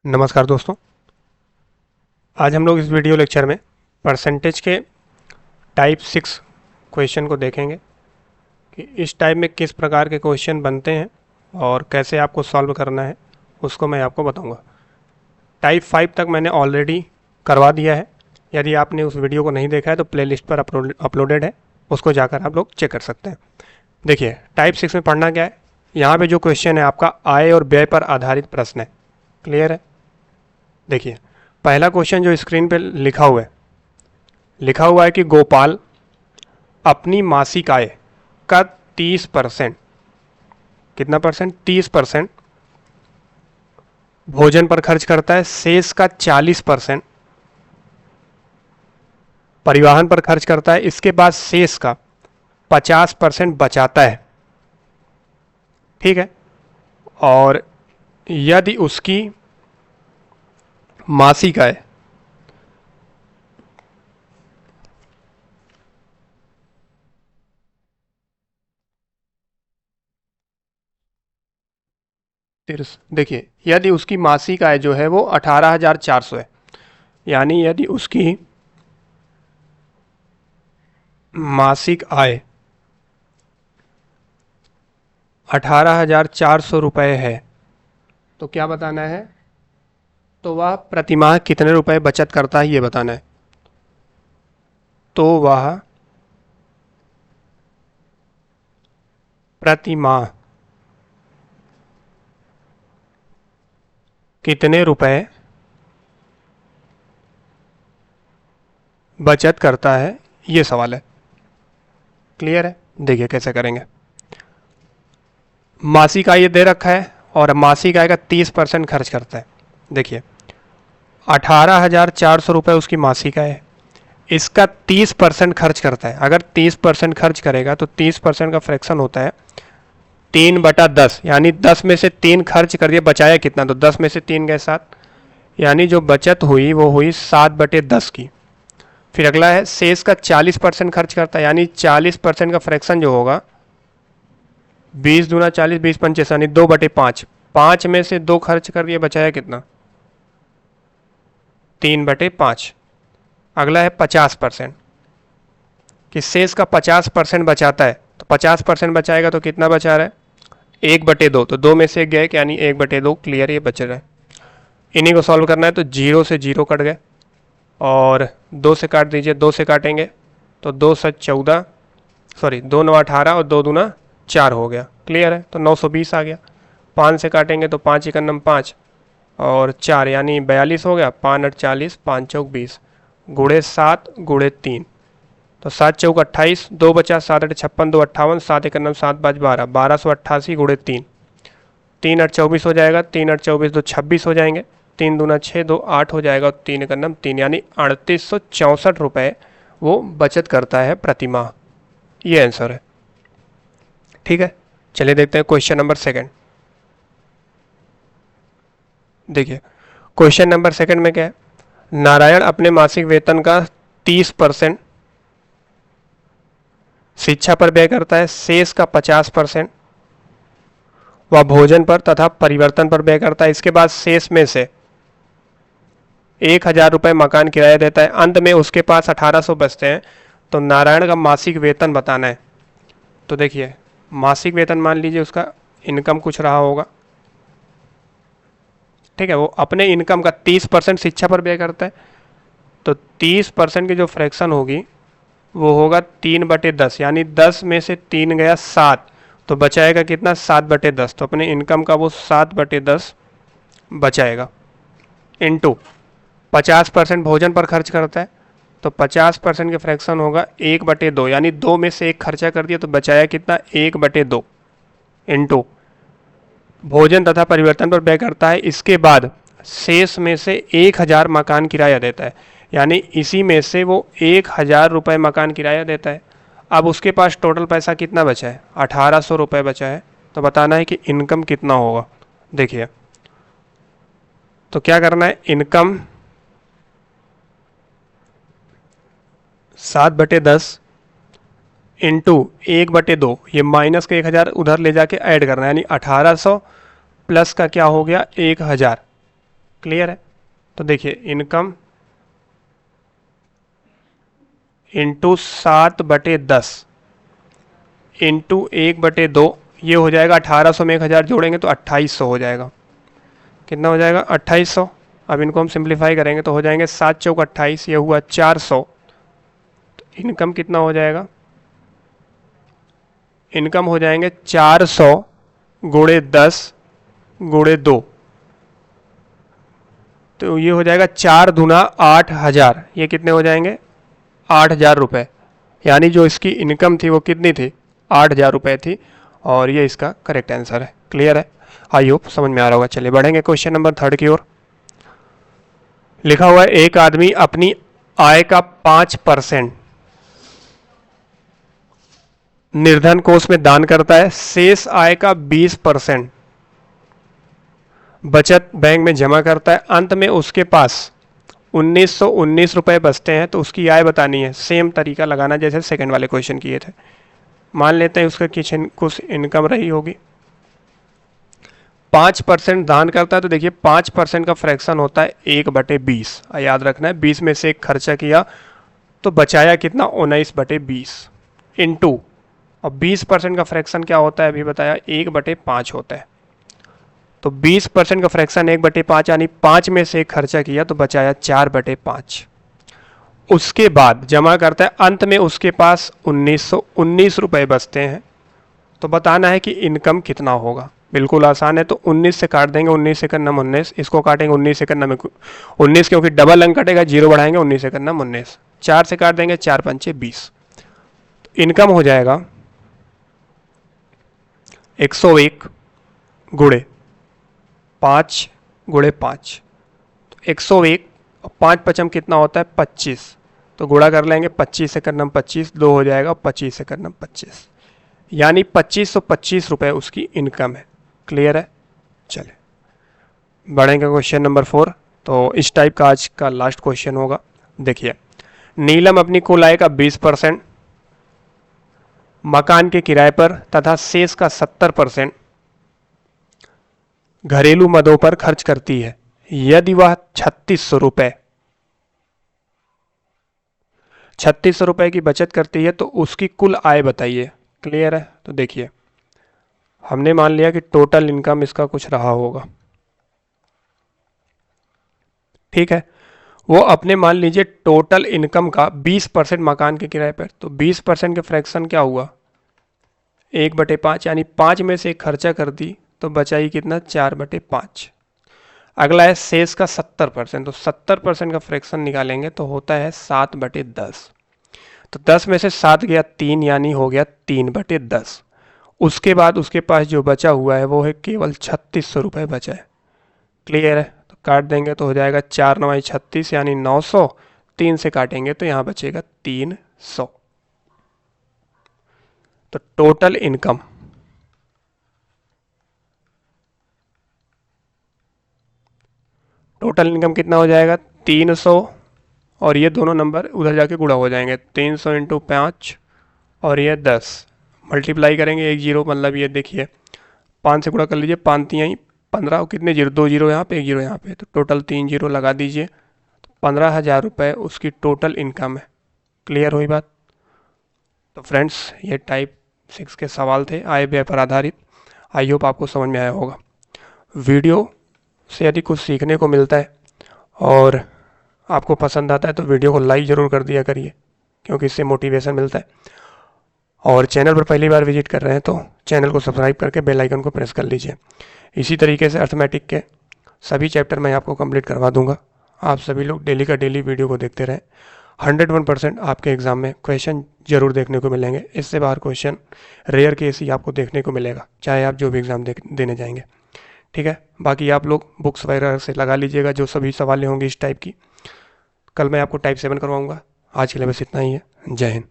नमस्कार दोस्तों। आज हम लोग इस वीडियो लेक्चर में परसेंटेज के टाइप 6 क्वेश्चन को देखेंगे कि इस टाइप में किस प्रकार के क्वेश्चन बनते हैं और कैसे आपको सॉल्व करना है, उसको मैं आपको बताऊंगा। टाइप 5 तक मैंने ऑलरेडी करवा दिया है। यदि आपने उस वीडियो को नहीं देखा है तो प्लेलिस्ट पर अपलोडेड है, उसको जाकर आप लोग चेक कर सकते हैं। देखिए, टाइप 6 में पढ़ना क्या है। यहाँ पे जो क्वेश्चन है आपका आय और व्यय पर आधारित प्रश्न है। क्लियर है? देखिए, पहला क्वेश्चन जो स्क्रीन पे लिखा हुआ है कि गोपाल अपनी मासिक आय का 30%, कितना परसेंट? 30% भोजन पर खर्च करता है, शेष का 40% परिवहन पर खर्च करता है, इसके बाद शेष का 50% बचाता है। ठीक है। और यदि उसकी मासिक आय देखिए, यदि उसकी मासिक आय जो है वो 18,400 है, यानी यदि उसकी मासिक आय 18,400 रुपये है, तो क्या बताना है? तो वह प्रतिमाह कितने रुपए बचत करता है, ये बताना है। तो वह प्रतिमाह कितने रुपए बचत करता है, ये सवाल है। क्लियर है? देखिए कैसे करेंगे। मासिक आय दे रखा है और मासिक आय का 30% खर्च करता है। देखिए, 18,400 रुपये उसकी मासिक आय है, इसका 30% खर्च करता है। अगर 30% खर्च करेगा तो 30% का फ्रैक्शन होता है 3/10, यानी 10 में से 3 खर्च कर दिया, बचाया कितना? तो 10 में से 3 गए 7, यानी जो बचत हुई वो हुई 7/10 की। फिर अगला है शेष का 40% खर्च करता है, यानी 40% का फ्रैक्शन जो होगा 20 दूना 40, 20 पंचे, यानी 2/5। 5 में से 2 खर्च कर दिया, बचाया कितना? 3/5। अगला है 50%, कि शेष का 50% बचाता है, तो 50% बचाएगा तो कितना बचा रहा है? 1/2। तो 2 में से 1 गए, यानी 1/2। क्लियर? ये बच रहा है। इन्हीं को सॉल्व करना है। तो 0 से 0 कट गए और 2 से काट दीजिए, 2 से काटेंगे तो 2 7 14, सॉरी 2 9 18 और 2 दूना 4 हो गया। क्लियर है? तो 920 आ गया। 5 से काटेंगे तो 5 1 9 5 और 4, यानी 42 हो गया। 5 8 40, 5 चौक 20, गुणे 7 गुणे 3, तो 7 चौक 28, 2 बचा, 7 8 56, 2 58, 7 1 9 7 5 12, 1288 गुणे 3, 3 8 24 हो जाएगा। 3 8 24, 2 26 हो जाएंगे। 3 दूना 6, 2 8 हो जाएगा और 3 1 9 3, यानी 3864 रुपये वो बचत करता है प्रति माह। ये आंसर है। ठीक है, चलिए देखते हैं क्वेश्चन नंबर 2। देखिए, क्वेश्चन नंबर 2 में क्या है? नारायण अपने मासिक वेतन का 30% शिक्षा पर व्यय करता है, शेष का 50% वह भोजन पर तथा परिवर्तन पर व्यय करता है, इसके बाद शेष में से 1,000 रुपये मकान किराया देता है, अंत में उसके पास 1,800 बचते हैं। तो नारायण का मासिक वेतन बताना है। तो देखिए, मासिक वेतन मान लीजिए उसका इनकम कुछ रहा होगा। ठीक है, वो अपने इनकम का 30% शिक्षा पर व्यय करता है, तो 30% की जो फ्रैक्शन होगी वो होगा 3/10, यानी 10 में से 3 गया 7, तो बचाएगा कितना? 7/10। तो अपने इनकम का वो 7/10 बचाएगा। इनटू 50% भोजन पर खर्च करता है, तो 50% के फ्रैक्शन होगा 1/2, यानी 2 में से 1 खर्चा कर दिया, तो बचाया कितना? 1/2। इनटू भोजन तथा परिवर्तन पर व्यय करता है, इसके बाद शेष में से 1,000 मकान किराया देता है, यानी इसी में से वो 1,000 रुपये मकान किराया देता है। अब उसके पास टोटल पैसा कितना बचा है? 1,800 रुपये बचा है। तो बताना है कि इनकम कितना होगा। देखिए, तो क्या करना है? इनकम 7/10 इंटू 1/2, ये माइनस के 1,000 उधर ले जाके ऐड करना है, यानी 1,800 प्लस का क्या हो गया? 1,000। क्लियर है? तो देखिए इनकम इंटू 7/10 इंटू 1/2, ये हो जाएगा 1800 में 1000 जोड़ेंगे तो 2800 हो जाएगा। कितना हो जाएगा? 2800। अब इनको हम सिंप्लीफाई करेंगे तो हो जाएंगे 7 चौक 28, ये हुआ 400। तो इनकम कितना हो जाएगा? इनकम हो जाएंगे 400 गुणे 10 गुणे 2, तो ये हो जाएगा 4 दूना 8000। ये कितने हो जाएंगे? 8000 रुपये। यानी जो इसकी इनकम थी वो कितनी थी? 8000 रुपये थी, और ये इसका करेक्ट आंसर है। क्लियर है? आई होप समझ में आ रहा होगा। चलिए बढ़ेंगे क्वेश्चन नंबर 3 की ओर। लिखा हुआ है एक आदमी अपनी आय का 5% निर्धन कोष में दान करता है, शेष आय का 20% बचत बैंक में जमा करता है, अंत में उसके पास 1919 रुपए बचते हैं, तो उसकी आय बतानी है। सेम तरीका लगाना जैसे सेकंड वाले क्वेश्चन किए थे। मान लेते हैं उसका कुछ इनकम रही होगी, 5% दान करता है, तो देखिए 5% का फ्रैक्शन होता है 1/20। याद रखना है 20 में से एक खर्चा किया तो बचाया कितना? 19/20 इंटू, और 20% का फ्रैक्शन क्या होता है अभी बताया? 1/5 होता है। तो 20% का फ्रैक्शन 1/5 यानी 5 में से एक खर्चा किया तो बचाया 4/5। उसके बाद जमा करता है, अंत में उसके पास 1919 रुपए बचते हैं, तो बताना है कि इनकम कितना होगा। बिल्कुल आसान है। तो 19 से काट देंगे, 19 से करना 19, इसको काटेंगे 19 से करना 19, क्योंकि डबल अंक कटेगा, जीरो बढ़ाएंगे, 19 से करना 19, 4 से काट देंगे, 4 पंचे 20। इनकम हो जाएगा 101 गुणे 5 गुणे 5, तो 101 और 5 पचम कितना होता है? 25, तो गुणा कर लेंगे, 25 से करना 25, 2 हो जाएगा, 25 से करना 25, यानी 2525 रुपए उसकी इनकम है। क्लियर है? चले बढ़ेंगे क्वेश्चन नंबर 4। तो इस टाइप का आज का लास्ट क्वेश्चन होगा। देखिए, नीलम अपनी कुल आय का 20% मकान के किराए पर तथा शेष का 70% घरेलू मदों पर खर्च करती है। यदि वह 3600 रुपए की बचत करती है तो उसकी कुल आय बताइए। क्लियर है? तो देखिए, हमने मान लिया कि टोटल इनकम इसका कुछ रहा होगा। ठीक है, वो अपने मान लीजिए टोटल इनकम का 20% मकान के किराए पर, तो 20% के फ्रैक्शन क्या हुआ? 1/5, यानी 5 में से खर्चा कर दी तो बचाई कितना? 4/5। अगला है शेष का 70%, तो 70% का फ्रैक्शन निकालेंगे तो होता है 7/10। तो 10 में से 7 गया 3, यानी हो गया 3/10। उसके बाद उसके पास जो बचा हुआ है वो है केवल 3600 रुपये बचा है। क्लियर है? तो काट देंगे तो हो जाएगा 4 9 36, यानी 900, 3 से काटेंगे तो यहाँ बचेगा 300। तो टोटल इनकम कितना हो जाएगा? 300, और ये दोनों नंबर उधर जाके गुणा हो जाएंगे, 300 इंटू 5 और ये 10, मल्टीप्लाई करेंगे, 1 जीरो, मतलब ये देखिए 5 से गुणा कर लीजिए, 5 3 15, और कितने जीरो? 2 जीरो यहाँ पे, 1 जीरो यहाँ पे, तो टोटल 3 जीरो लगा दीजिए। तो 15,000 रुपये उसकी टोटल इनकम है। क्लियर हुई बात? तो फ्रेंड्स, ये टाइप 6 के सवाल थे आय व्यय पर आधारित। आई होप आपको समझ में आया होगा। वीडियो से यदि कुछ सीखने को मिलता है और आपको पसंद आता है तो वीडियो को लाइक ज़रूर कर दिया करिए, क्योंकि इससे मोटिवेशन मिलता है। और चैनल पर पहली बार विजिट कर रहे हैं तो चैनल को सब्सक्राइब करके बेल आइकन को प्रेस कर लीजिए। इसी तरीके से अर्थमेटिक के सभी चैप्टर मैं आपको कंप्लीट करवा दूंगा। आप सभी लोग डेली का डेली वीडियो को देखते रहें। 101% आपके एग्जाम में क्वेश्चन जरूर देखने को मिलेंगे। इससे बाहर क्वेश्चन रेयर केस ही आपको देखने को मिलेगा, चाहे आप जो भी एग्ज़ाम देने जाएंगे। ठीक है, बाकी आप लोग बुक्स वगैरह से लगा लीजिएगा जो सभी सवालें होंगी इस टाइप की। कल मैं आपको टाइप 7 करवाऊंगा। आज के लिए बस इतना ही है। जय हिंद।